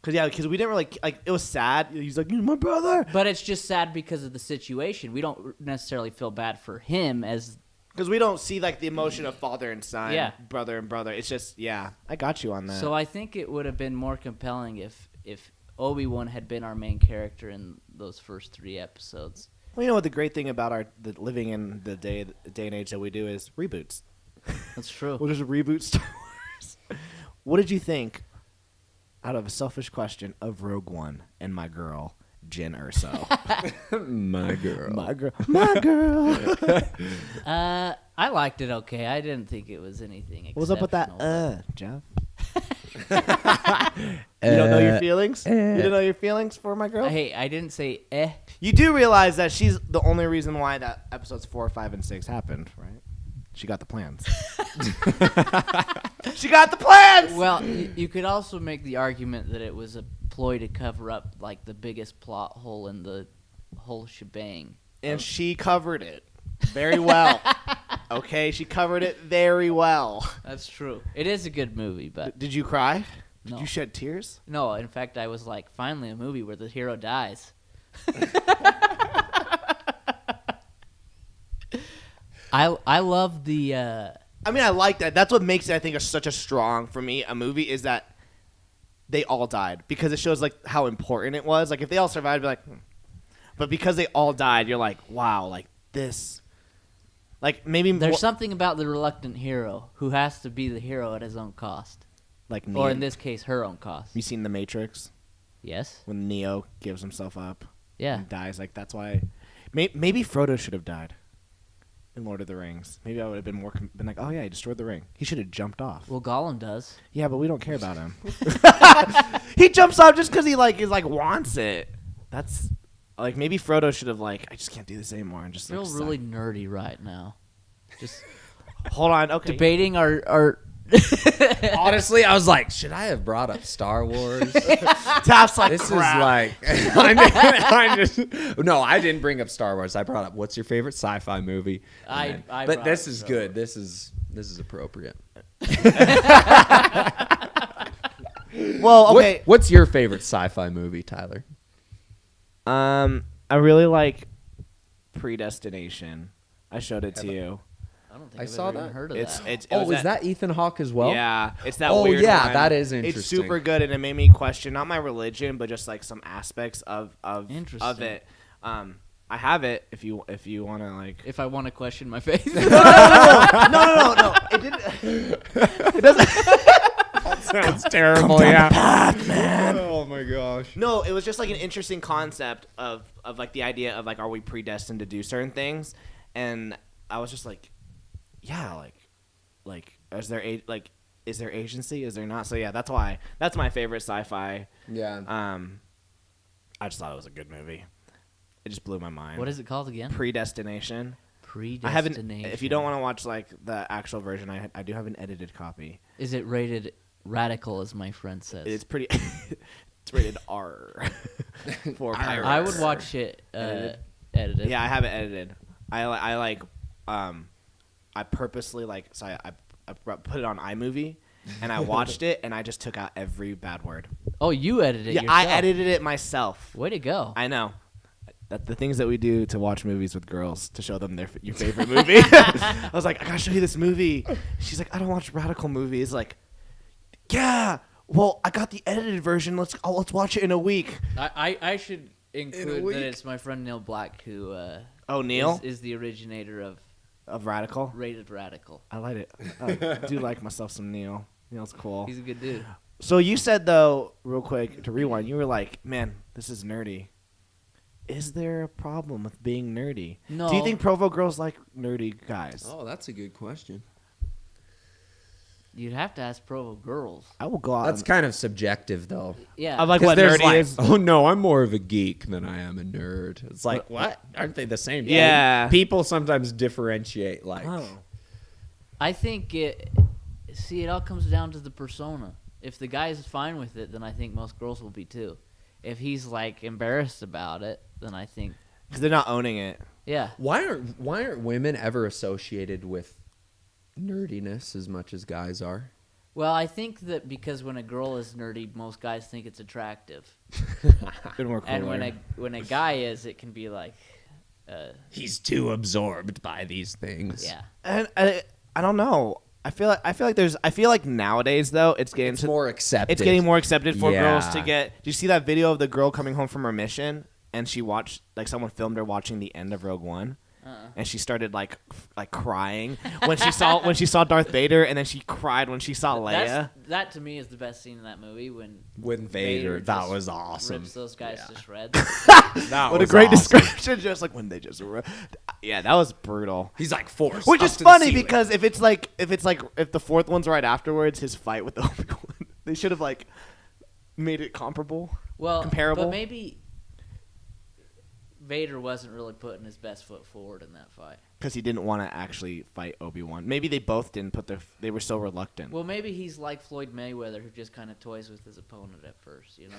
Because we didn't really like. It was sad. He's like, you're my brother. But it's just sad because of the situation. We don't necessarily feel bad for him as... Because we don't see like the emotion of father and son, Yeah. brother and brother. It's just, yeah, I got you on that. So I think it would have been more compelling if Obi-Wan had been our main character in those first 3 episodes. Well, you know what the great thing about living in the day and age that we do is reboots. That's true. We'll just reboot Star Wars. What did you think? out of a selfish question of Rogue One and my girl, Jyn Erso. My girl. My girl. My girl. I liked it okay. I didn't think it was anything exceptional. What's up with that, Jeff? You don't know your feelings? You don't know your feelings for my girl? Hey, I didn't say eh. You do realize that she's the only reason why that episodes 4, 5, and 6 happened, right? She got the plans. She got the plans! Well, you could also make the argument that it was a ploy to cover up like the biggest plot hole in the whole shebang. And she covered it very well. Okay, she covered it very well. That's true. It is a good movie, but Did you cry? No. Did you shed tears? no. In fact, I was like, finally a movie where the hero dies. I love the. I mean, I like that. That's what makes it, I think, such a strong, for me, a movie is that they all died. Because it shows, like, how important it was. Like, if they all survived, I'd be like, But because they all died, you're like, wow, like, this. Like, maybe There's something about the reluctant hero who has to be the hero at his own cost. like Or in this case, her own cost. You seen The Matrix? Yes? When Neo gives himself up Yeah. and dies. Like, that's why. Maybe Frodo should have died in Lord of the Rings. Maybe I would have been more been like, oh yeah, he destroyed the ring. He should have jumped off. Well, Gollum does. Yeah, but we don't care about him. He jumps off just because he wants it. That's like maybe Frodo should have I just can't do this anymore and just I feel really nerdy right now. Just hold on. Okay, debating our Honestly, I was like, should I have brought up Star Wars? Taft's like This crap. is like, no, I didn't bring up Star Wars. I brought up what's your favorite sci-fi movie. I but brought this up is Star good. This is appropriate. Well, okay. What's your favorite sci-fi movie, Tyler? I really like Predestination. I showed it to you. I don't think I I've saw ever even that. heard of It's that. it's. it Oh, was is that Ethan Hawke as well? Yeah, it's that Oh, weird yeah, one. that is It's interesting. super good, and it made me question not my religion, but just like some aspects of Interesting. it. I have it if you want to like. If I want to question my faith. No. It didn't. It doesn't. Sounds terrible. man. Oh my gosh. No, it was just like an interesting concept of like the idea of like, are we predestined to do certain things? And I was just like, yeah, like is there agency? Is there not? So yeah, that's my favorite sci-fi. Yeah. I just thought it was a good movie. It just blew my mind. What is it called again? Predestination? Predestination. I haven't. If you don't want to watch like the actual version, I do have an edited copy. Is it rated radical, as my friend says? It's pretty. It's rated R. For pirates. I would watch it edited. Yeah, I have it edited. I purposely so I put it on iMovie, and I watched it, and I just took out every bad word. Oh, you edited it Yeah, yourself. I edited it myself. Way to go. I know. That the things that we do to watch movies with girls to show them your favorite movie. I was like, I gotta show you this movie. She's like, I don't watch radical movies. Like, yeah. Well, I got the edited version. Let's watch it in a week. I should include week? that it's my friend Neil Black who Neil is the originator of Radical. Rated Radical. I like it. I do like myself some Neil. Neil's cool. He's a good dude. So you said though, real quick to rewind, you were like, man, this is nerdy. Is there a problem with being nerdy? No. Do you think Provo girls like nerdy guys? Oh, that's a good question. You'd have to ask Provo girls. I will go out. That's kind of subjective, though. Yeah. I'm like 'Cause what there's nerdy is. oh no, I'm more of a geek than I am a nerd. It's like, what? Aren't they the same thing? Yeah. People sometimes differentiate like I think it all comes down to the persona. If the guy is fine with it, then I think most girls will be too. If he's like embarrassed about it, then I think because they're not owning it. yeah. why aren't women ever associated with nerdiness as much as guys are? Well, I think that because when a girl is nerdy, most guys think it's attractive, Been more and cooler. when a guy is, it can be like, He's too absorbed by these things. yeah. And I don't know. I feel like nowadays though it's getting It's more accepted. It's getting more accepted for Yeah. girls to get. Did you see that video of the girl coming home from her mission and she watched like someone filmed her watching the end of Rogue One? and she started like crying when she saw Darth Vader, and then she cried when she saw Leia. That to me is the best scene in that movie when Vader, that just was awesome. rips those guys to shreds. That What was a great awesome. description! Just like when they just, yeah, that was brutal. He's like force, Which up is to the funny ceiling. because if the fourth one's right afterwards, his fight with Obi-Wan, they should have like made it comparable. Well, comparable. but maybe Vader wasn't really putting his best foot forward in that fight. Because he didn't want to actually fight Obi-Wan. Maybe they both didn't they were so reluctant. Well, maybe he's like Floyd Mayweather, who just kind of toys with his opponent at first, you know?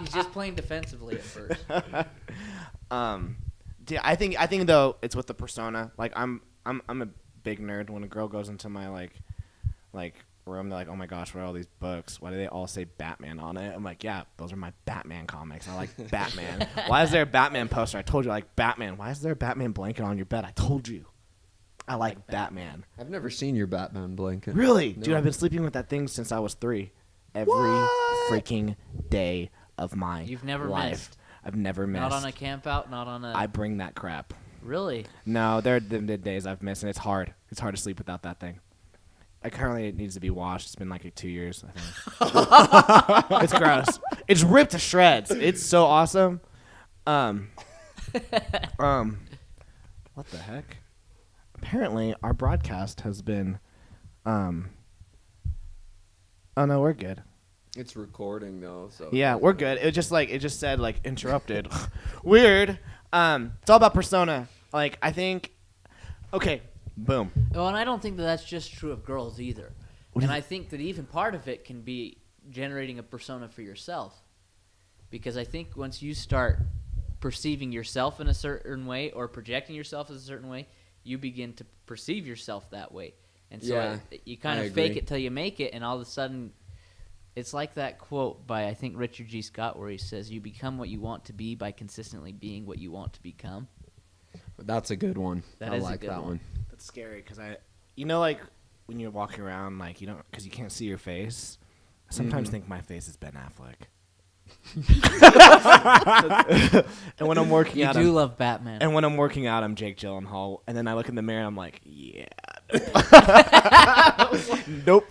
He's just playing defensively at first. Yeah, I think though it's with the persona. Like I'm a big nerd. When a girl goes into my like room, they're like, "Oh my gosh, what are all these books? Why do they all say Batman on it?" I'm like, "Yeah, those are my Batman comics. I like Batman. Why is there a Batman poster? I told you I like Batman. Why is there a Batman blanket on your bed? I told you, I like Batman. I've never seen your Batman blanket. Really, No. dude? I've been sleeping with that thing since I was 3. Every freaking day of my You've never life. missed? I've never missed. Not on a camp out, not on a... I bring that crap. Really? No, there are the days I've missed, and it's hard. It's hard to sleep without that thing. Currently, it needs to be washed. It's been like 2 years, I think. It's gross. It's ripped to shreds. It's so awesome. What the heck? Apparently, our broadcast has been. Oh no, we're good. It's recording though, so Yeah, we're good. It just said like interrupted. Weird. It's all about persona. Like I think. Okay. Boom. Well, and I don't think that that's just true of girls either. And I think that even part of it can be generating a persona for yourself. Because I think once you start perceiving yourself in a certain way or projecting yourself as a certain way, you begin to perceive yourself that way. And so you kind of fake it till you make it, and all of a sudden it's like that quote by, I think, Richard G. Scott, where he says, "You become what you want to be by consistently being what you want to become." that's a good one. That I is a like good that one. That's scary because like when you're walking around, like you don't, because you can't see your face. I sometimes think my face is Ben Affleck. And when I'm working You out, do love Batman. and when I'm working out, I'm Jake Gyllenhaal. And then I look in the mirror and I'm like, yeah, nope,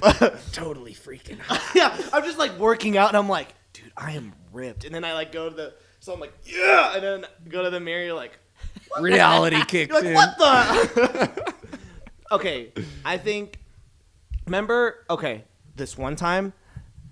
Totally freaking hot. yeah. I'm just like working out and I'm like, dude, I am ripped. And then I like go to so I'm like, yeah, and then go to the mirror. You're like, Reality kicks you're like, in. what the? Okay, I think. Remember? Okay, this one time,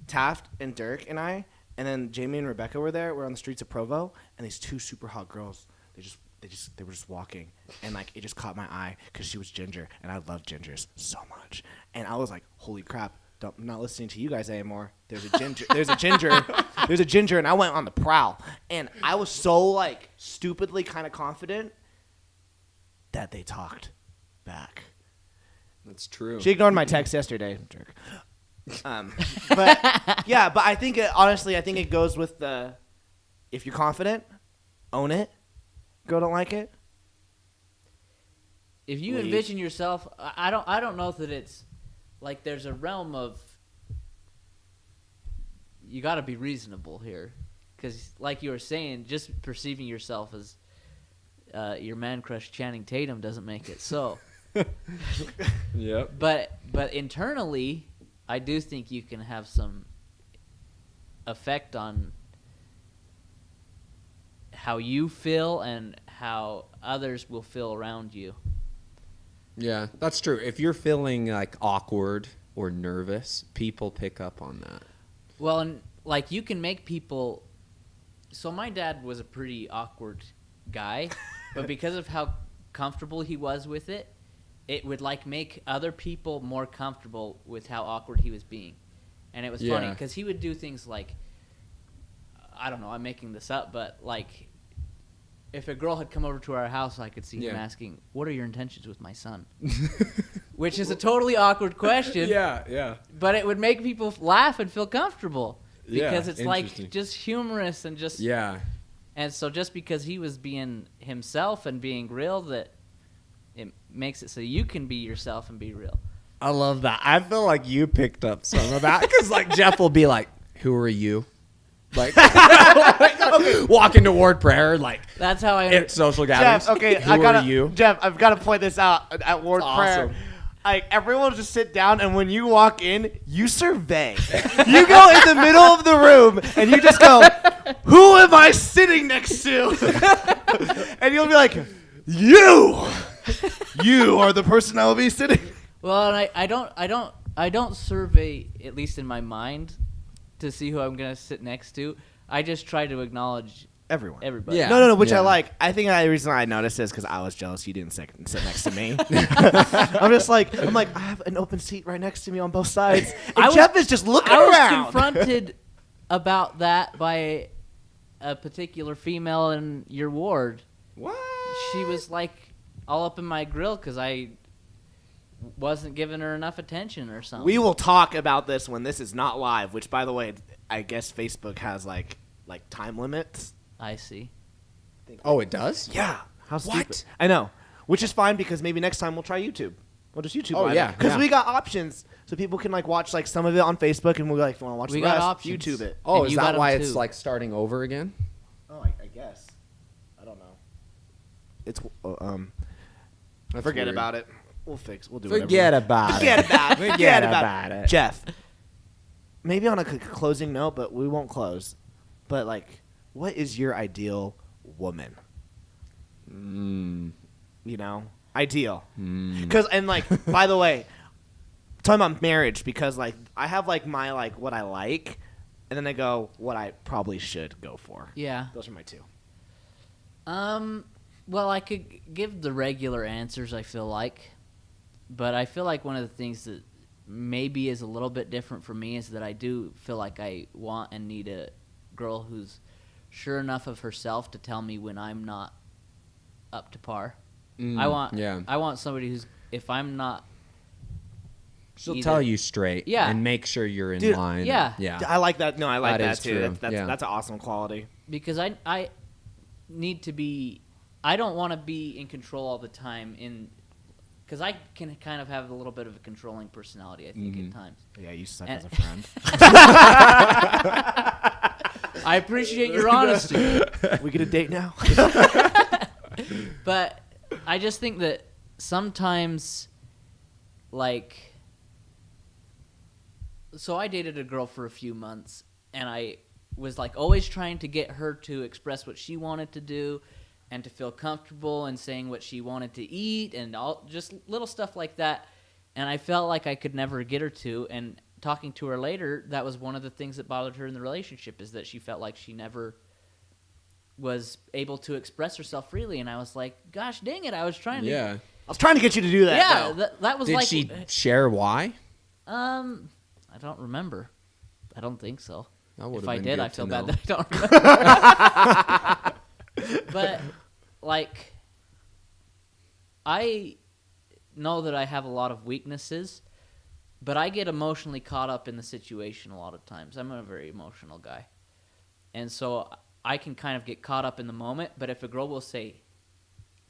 Taft and Dirk and I, and then Jamie and Rebecca were there. We're on the streets of Provo, and these 2 super hot girls. They were just walking, and like it just caught my eye because she was ginger, and I love gingers so much. And I was like, holy crap! I'm not listening to you guys anymore. There's a ginger. There's a ginger, and I went on the prowl, and I was so like stupidly kind of confident that they talked back. That's true. She ignored my text yesterday, jerk. But I think honestly, I think it goes with the if you're confident, own it. Girl don't like it. If you Leave. envision yourself, I don't know that it's like there's a realm of you got to be reasonable here, because like you were saying, just perceiving yourself as your man crush Channing Tatum doesn't make it so. Yep. But internally, I do think you can have some effect on how you feel and how others will feel around you. Yeah, that's true. If you're feeling like awkward or nervous, people pick up on that. Well, and like you can make people. So my dad was a pretty awkward guy, but because of how comfortable he was with it, it would like make other people more comfortable with how awkward he was being. And it was funny because he would do things like, I don't know, I'm making this up, but like if a girl had come over to our house, I could see him asking, "What are your intentions with my son?" Which is a totally awkward question. Yeah. But it would make people laugh and feel comfortable because Yeah, it's like just humorous and just And so just because he was being himself and being real, that it makes it so you can be yourself and be real. I love that. I feel like you picked up some of that because like Jeff will be like, "Who are you?" Like, Walking toward prayer, like That's how I. at social gatherings. Jeff, okay, Who are you? Jeff, I've got to point this out at word It's prayer. awesome. Like everyone just sit down, and when you walk in, you survey. You go in the middle of the room, and you just go, "Who am I sitting next to?" And you'll be like, "You, you are the person I will be sitting." Well, and I don't survey, at least in my mind, to see who I'm gonna sit next to. I just try to acknowledge Everyone. everybody. Yeah. No, which Yeah. I like. I think the reason I noticed is because I was jealous you didn't sit next to me. I'm like, I have an open seat right next to me on both sides. And Jeff is just looking I was around. confronted about that by a particular female in your ward. What? She was like all up in my grill because I wasn't giving her enough attention or something. We will talk about this when this is not live, which, by the way, I guess Facebook has like time limits. I see. Oh, it does? Yeah. How What? stupid. I know. Which is fine because maybe next time we'll try YouTube. We'll just YouTube. Oh, yeah, Because yeah. we got options, so people can like watch like some of it on Facebook, and we'll like, if you want to watch We the got rest, options. YouTube it. Oh, And is you that got 'em why it's too. like starting over again? Oh, I guess. I don't know. It's That's forget weird. about it. We'll do Forget whatever. about Forget it. about it. Forget about it. Jeff, maybe on a closing note, but we won't close. But like, what is your ideal woman? You know, ideal. Because and like, by the way, talking about marriage, because like I have like my like what I like, and then I go what I probably should go for. Yeah. Those are my two. Well, I could give the regular answers, I feel like. But I feel like one of the things that maybe is a little bit different for me is that I do feel like I want and need a girl who's sure enough of herself to tell me when I'm not up to par. I want somebody who's, if I'm not, She'll either. tell you straight. Yeah. And make sure you're in Dude, line. yeah. Yeah. I like that. No, I like That that, is too. true. That's Yeah. an awesome quality. because I need to be, I don't want to be in control all the time because I can kind of have a little bit of a controlling personality, I think, at times. Yeah, you suck And- as a friend. I appreciate your honesty. We get a date now. But I just think that sometimes, like, so I dated a girl for a few months, and I was like always trying to get her to express what she wanted to do and to feel comfortable and saying what she wanted to eat and all just little stuff like that. And I felt like I could never get her to. And talking to her later, that was one of the things that bothered her in the relationship, is that she felt like she never was able to express herself freely. And I was like, gosh dang it, I was trying to. Yeah. I was trying to get you to do that. Yeah, though. that was Did like. she share why? I don't remember. I don't think so. That would've If I been did, good I to feel know. bad that I don't remember. But, like, I know that I have a lot of weaknesses, but I get emotionally caught up in the situation a lot of times. I'm a very emotional guy. And so I can kind of get caught up in the moment, but if a girl will say,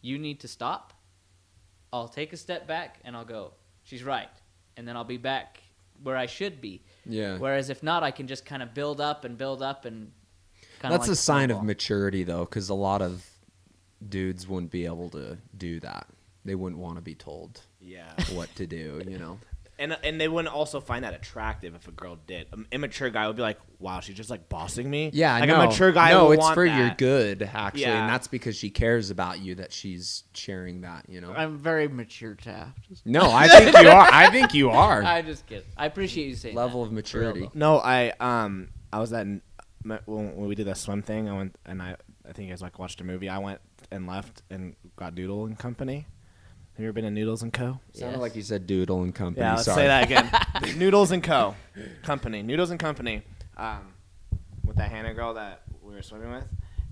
you need to stop, I'll take a step back and I'll go, she's right. And then I'll be back where I should be. Yeah. Whereas if not, I can just kind of build up and kind of That's like a sign of snowball. maturity, though, because a lot of dudes wouldn't be able to do that. They wouldn't want to be told Yeah. what to do, you know? And they wouldn't also find that attractive if a girl did. An immature guy would be like, wow, she's just like bossing me. Yeah, like no. a mature guy No, would it's want for that. your good, actually, Yeah. and that's because she cares about you that she's sharing that, you know? I'm very mature, Taft. No, I think you are. I think you are. I just kidding. I appreciate you saying Level that. of maturity. No, I was at when we did that swim thing. I went and I think you guys like watched a movie. I went and left and got Noodle and Company. Have you ever been to Noodles and Co? Sounded Yes. like you said Doodle and Company. Yeah, let's Sorry. say that again. Noodles and Co. Company. Noodles and Company. With that Hannah girl that we were swimming with.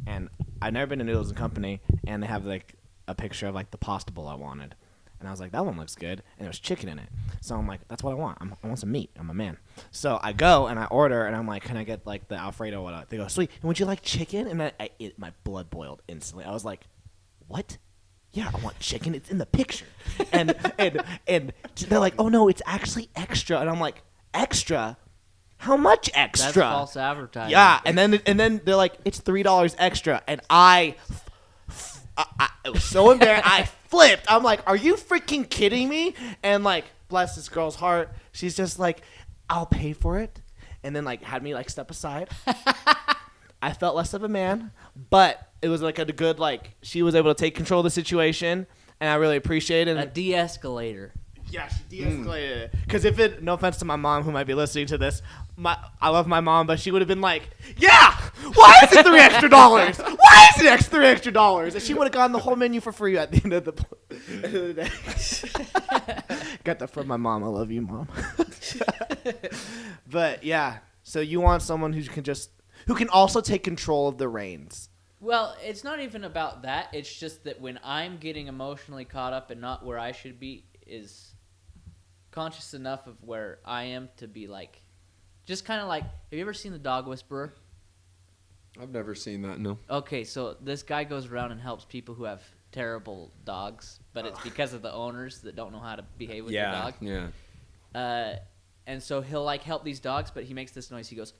And I'd never been to Noodles and Company, and they have like a picture of like the pasta bowl I wanted. And I was like, that one looks good. And there was chicken in it. So I'm like, that's what I want. I want some meat. I'm a man. So I go and I order, and I'm like, can I get like the Alfredo? What? They go, sweet. And would you like chicken? And my blood boiled instantly. I was like, what? Yeah, I want chicken. It's in the picture. And they're like, oh no, it's actually extra. And I'm like, extra? how much That's extra? false advertising. Yeah, and then they're like, it's $3 extra, and I it was so embarrassed. I flipped. I'm like, are you freaking kidding me? And like, bless this girl's heart, she's just like, I'll pay for it, and then like had me like step aside. I felt less of a man, but it was like a good like she was able to take control of the situation, and I really appreciated it. A de-escalator. Yeah, she de-escalated it. Because if it, no offense to my mom who might be listening to this, I love my mom, but she would have been like, yeah, why is it $3 extra? Why is it $3 extra? And she would have gotten the whole menu for free at the end of the day. Got that from my mom. I love you, Mom. But yeah, so you want someone who can also take control of the reins. Well, it's not even about that. It's just that when I'm getting emotionally caught up and not where I should be, is conscious enough of where I am to be like, just kind of like, have you ever seen The Dog Whisperer? I've never seen that. No. Okay, so this guy goes around and helps people who have terrible dogs, but it's because of the owners that don't know how to behave with their dog. Yeah. And so he'll like help these dogs, but he makes this noise. He goes,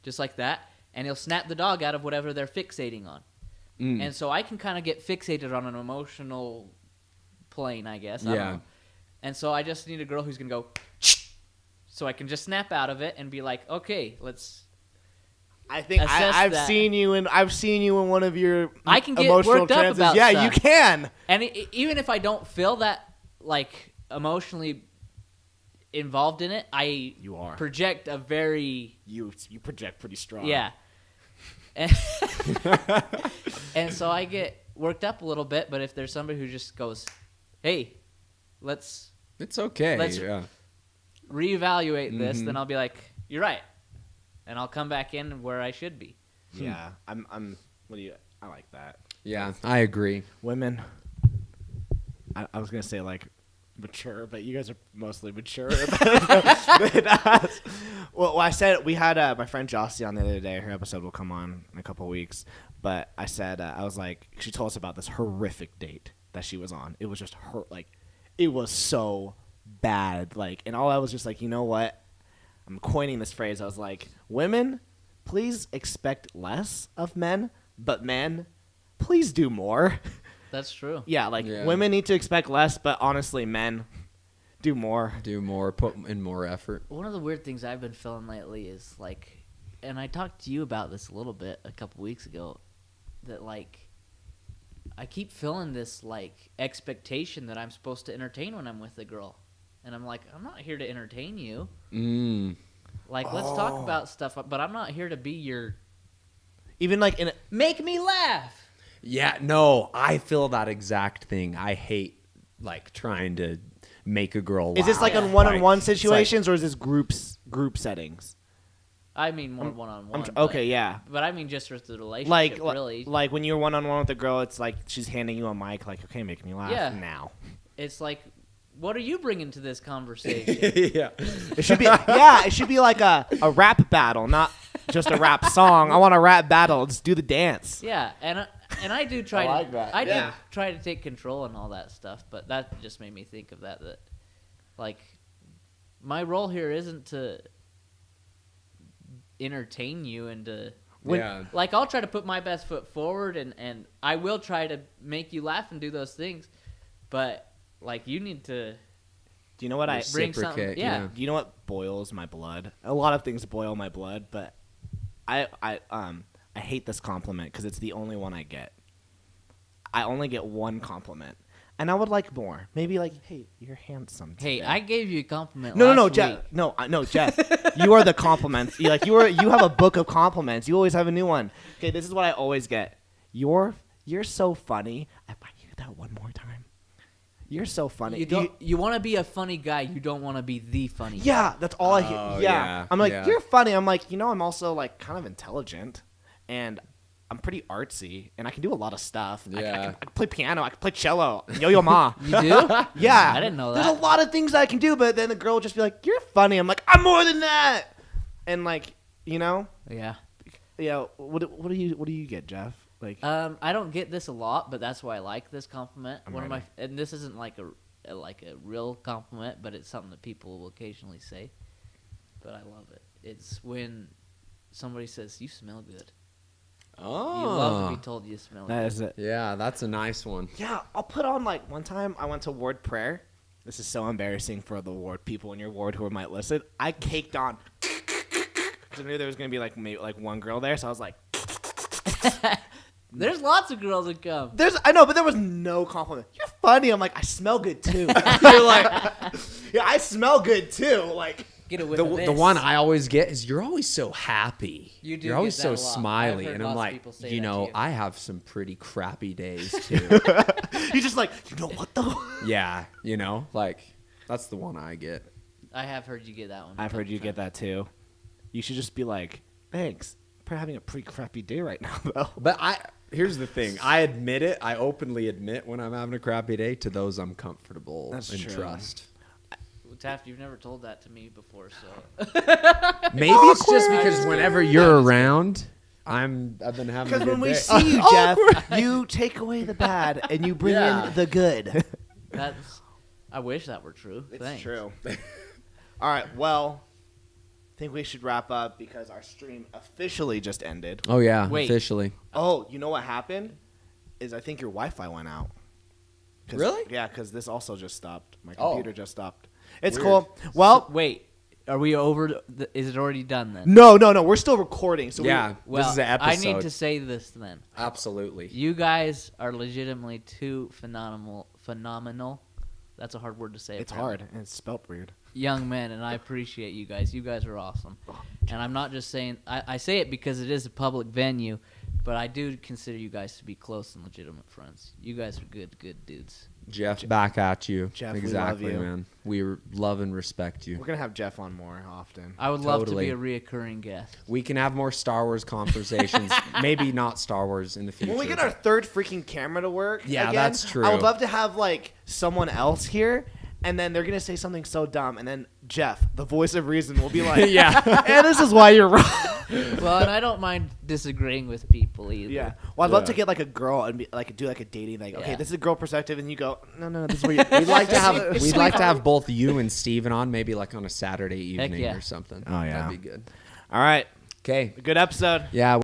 just like that, and he'll snap the dog out of whatever they're fixating on. And so I can kind of get fixated on an emotional plane, I guess. I don't know. And so I just need a girl who's going to go, so I can just snap out of it and be like, okay, let's I think I've seen you in one of your I can get emotional worked up trances. about Yeah, stuff. you can. And even if I don't feel that, like, emotionally involved in it, You are. project a very... You project pretty strong. Yeah. And so I get worked up a little bit, but if there's somebody who just goes, hey, It's okay. Let's reevaluate this, Mm-hmm. then I'll be like, you're right. And I'll come back in where I should be. Yeah. I like that. Yeah, I agree. Women, I was going to say like mature, but you guys are mostly mature. than us. Well, I said we had my friend Jossie on the other day. Her episode will come on in a couple weeks. But I said, I was like, she told us about this horrific date that she was on. It was just it was so bad. Like, and all I was just like, you know what? I'm coining this phrase. I was like, women, please expect less of men, but men, please do more. That's true. Yeah, women need to expect less, but honestly, men, do more. Do more, put in more effort. One of the weird things I've been feeling lately is like, and I talked to you about this a little bit a couple weeks ago, that like, I keep feeling this like expectation that I'm supposed to entertain when I'm with a girl. And I'm like, I'm not here to entertain you. Like, let's talk about stuff, but I'm not here to be your... Even like Make me laugh! Yeah, no, I feel that exact thing. I hate like trying to make a girl laugh. Is this like on one-on-one situations, or is this group settings? I mean more one-on-one. Okay, yeah. But I mean just with the relationship, really. Like when you're one-on-one with a girl, it's like she's handing you a mic, like, okay, make me laugh now. It's like, what are you bringing to this conversation? Yeah. It should be it should be like a rap battle, not just a rap song. I want a rap battle. Just do the dance. Yeah, and I do try I like that. I do try to take control and all that stuff, but that just made me think of that like my role here isn't to entertain you and to like I'll try to put my best foot forward and I will try to make you laugh and do those things, but like you need to Do you know what I bring something? Yeah. Do you know what boils my blood? A lot of things boil my blood, but I hate this compliment because it's the only one I get. I only get one compliment, and I would like more. Maybe like, hey, you're handsome today. Hey, I gave you a compliment. No, last Jeff. week. No, Jeff. You are the compliments. You have a book of compliments. You always have a new one. Okay, this is what I always get. You're so funny. If I hear that one more time, you're so funny. You want to be a funny guy. You don't want to be the funny guy. Yeah, that's all I hear. Oh, Yeah. yeah, I'm like, yeah. you're funny. I'm like, I'm also like kind of intelligent, and I'm pretty artsy, and I can do a lot of stuff. Yeah. I can play piano. I can play cello. Yo-yo ma. You do? Yeah. I didn't know There's that. a lot of things that I can do, but then the girl will just be like, you're funny. I'm like, I'm more than that. And like, Yeah. what do you get, Jeff? Like, I don't get this a lot, but that's why I like this compliment. I'm One of ready. and this isn't like a real compliment, but it's something that people will occasionally say. but I love it. It's when somebody says, "You smell good." Oh. You love to be told you smell That good. is it. Yeah, that's a nice one. Yeah, I'll put on like one time I went to ward prayer. This is so embarrassing for the ward people in your ward who might listen. I caked on because I knew there was gonna be like maybe like one girl there, so I was like, There's lots of girls that come. I know, but there was no compliment. You're funny. I'm like, I smell good too. You're like, yeah, I smell good too. Like, Get it with The one I always get is you're always so happy. You do You're always get so that a lot. I've smiley, heard and I'm lots of like, people say you that to know, you. I have some pretty crappy days too. you're just like, you know what though? Yeah, you know, like that's the one I get. I have heard you get that one. I've heard you get that too. You should just be like, thanks. We're having a pretty crappy day right now, though. But here's the thing. I admit it. I openly admit when I'm having a crappy day to those I'm comfortable That's and true. trust. Taft, you've never told that to me before, so. Maybe it's just awkward. because whenever you're around, I've been having a Because good when we day. see you, Jeff, you take away the bad and you bring Yeah. in the good. I wish that were true. Thanks. true. All right, well, I think we should wrap up because our stream officially just ended. Oh yeah, Wait. officially. Oh, you know what happened? Is I think your Wi-Fi went out. Really? Yeah, because this also just stopped. My Oh. computer just stopped. It's Weird. cool. Well, Wait, are we over? Is it already done then? no, we're still recording. So Yeah, Well, this is an episode. I need to say this then. Absolutely. You guys are legitimately two phenomenal. That's a hard word to say. it's apparently. hard and it's spelt weird. Young men, and I appreciate you guys. You guys are awesome. And I'm not just saying, I say it because it is a public venue, but I do consider you guys to be close and legitimate friends. You guys are good dudes. Jeff, back at you. Jeff, we love exactly, you. man. We love and respect you. We're gonna have Jeff on more often. I would love to Totally. be a reoccurring guest. We can have more Star Wars conversations. Maybe not Star Wars in the future. When we get our third freaking camera to work, Yeah, again, that's true. I would love to have like someone else here, and then they're gonna say something so dumb, and then Jeff, the voice of reason, will be like, Yeah. and this is why you're wrong." Well, and I don't mind disagreeing with people either. Yeah. Well, I'd love Yeah. to get like a girl and be, like do like a dating like, okay, Yeah. this is a girl perspective, and you go, no, this is where you. We'd like to have we'd like to have both you and Steven on, maybe like on a Saturday Heck evening yeah. or something. Oh, yeah. That'd be good. All right, Okay. good episode. Yeah.